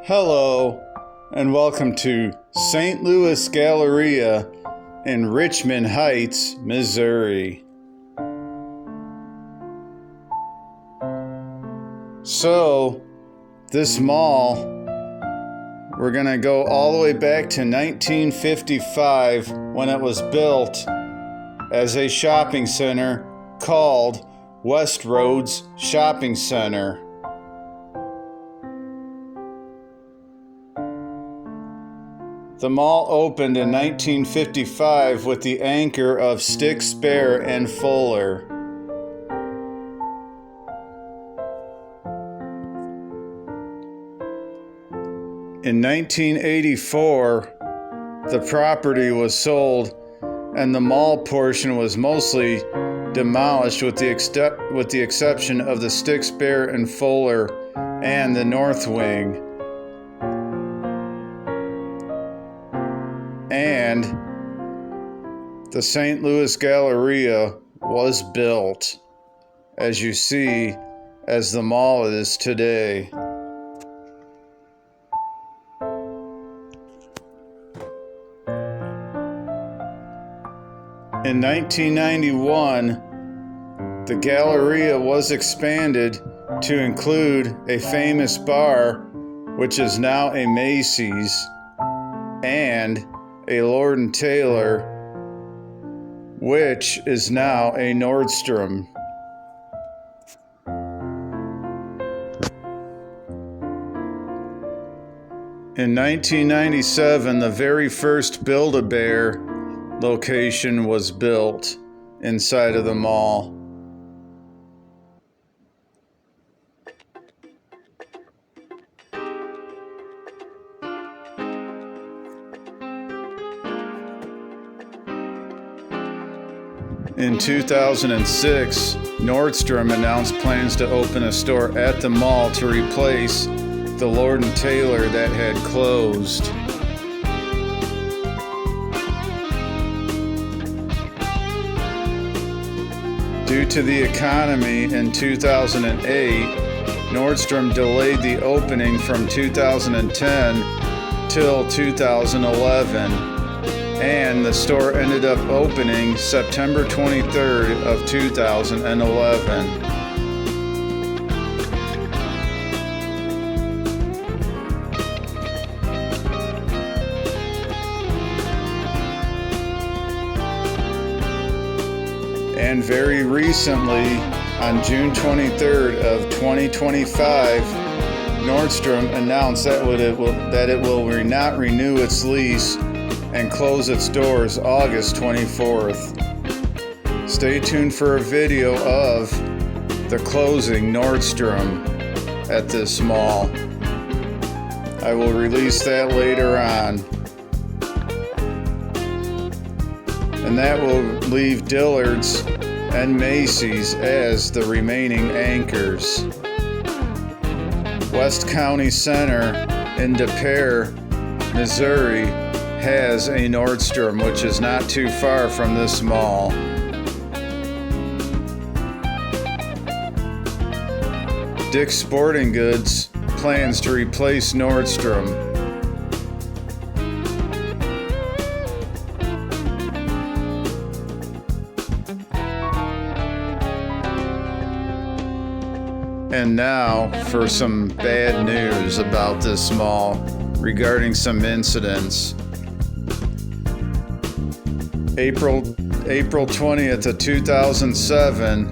Hello, and welcome to St. Louis Galleria in Richmond Heights, Missouri. So, this mall, we're going to go all the way back to 1955 when it was built as a shopping center called West Roads Shopping Center. The mall opened in 1955 with the anchor of Stick, Spare, and Fuller. In 1984, the property was sold and the mall portion was mostly demolished with the exception of the Stick, Spare, and Fuller and the North Wing. And the St. Louis Galleria was built, as you see, as the mall is today. In 1991, the Galleria was expanded to include a famous bar, which is now a Macy's, and a Lord & Taylor, which is now a Nordstrom. In 1997, the very first Build-A-Bear location was built inside of the mall. In 2006, Nordstrom announced plans to open a store at the mall to replace the Lord & Taylor that had closed. Due to the economy in 2008, Nordstrom delayed the opening from 2010 till 2011. And the store ended up opening September 23rd of 2011. And very recently, on June 23rd of 2025, Nordstrom announced that it will not renew its lease and close its doors August 24th. Stay tuned for a video of the closing Nordstrom at this mall. I will release that later on. And that will leave Dillard's and Macy's as the remaining anchors. West County Center in Des Peres, Missouri has a Nordstrom, which is not too far from this mall. Dick's Sporting Goods plans to replace Nordstrom. And now for some bad news about this mall regarding some incidents. April 20th of 2007,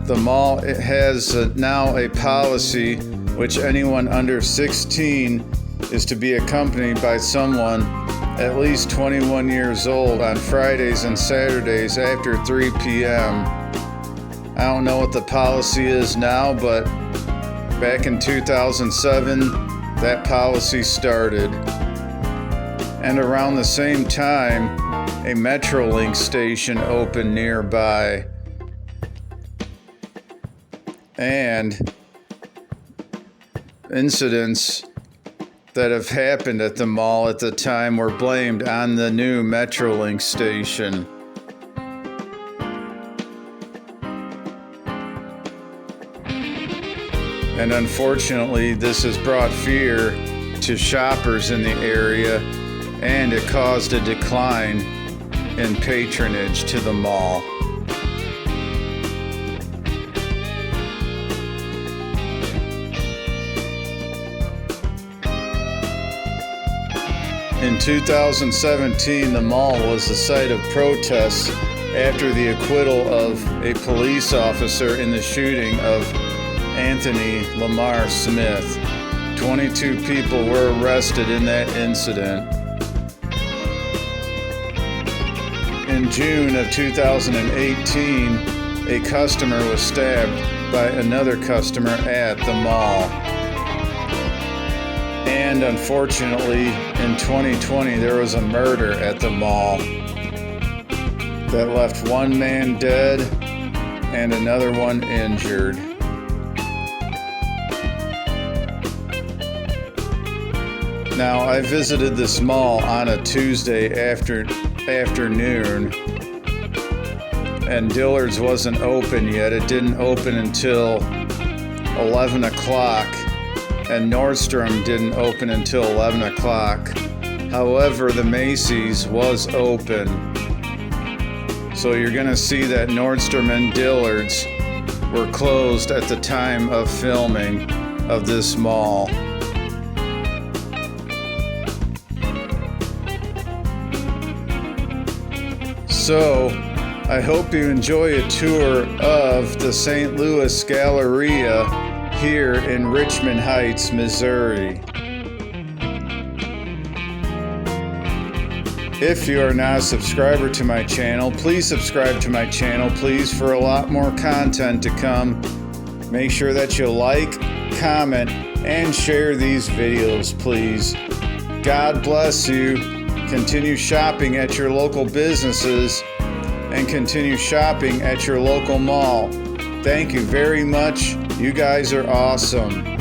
the mall has now a policy which anyone under 16 is to be accompanied by someone at least 21 years old on Fridays and Saturdays after 3 p.m. I don't know what the policy is now, but back in 2007, that policy started. And around the same time, a Metrolink station opened nearby. And incidents that have happened at the mall at the time were blamed on the new Metrolink station. and unfortunately this has brought fear to shoppers in the area, and it caused a decline in patronage to the mall. In 2017, the mall was the site of protests after the acquittal of a police officer in the shooting of Anthony Lamar Smith. 22 people were arrested in that incident. In June of 2018, a customer was stabbed by another customer at the mall. And unfortunately, in 2020, there was a murder at the mall that left one man dead and another one injured. Now, I visited this mall on a Tuesday afternoon, and Dillard's wasn't open yet. It didn't open until 11 o'clock. And Nordstrom didn't open until 11 o'clock. However, the Macy's was open. So you're going to see that Nordstrom and Dillard's were closed at the time of filming of this mall. So, I hope you enjoy a tour of the St. Louis Galleria here in Richmond Heights, Missouri. If you are not a subscriber to my channel, please subscribe to my channel, please, for a lot more content to come. Make sure that you like, comment, and share these videos, please. God bless you. Continue shopping at your local businesses and continue shopping at your local mall. Thank you very much. You guys are awesome.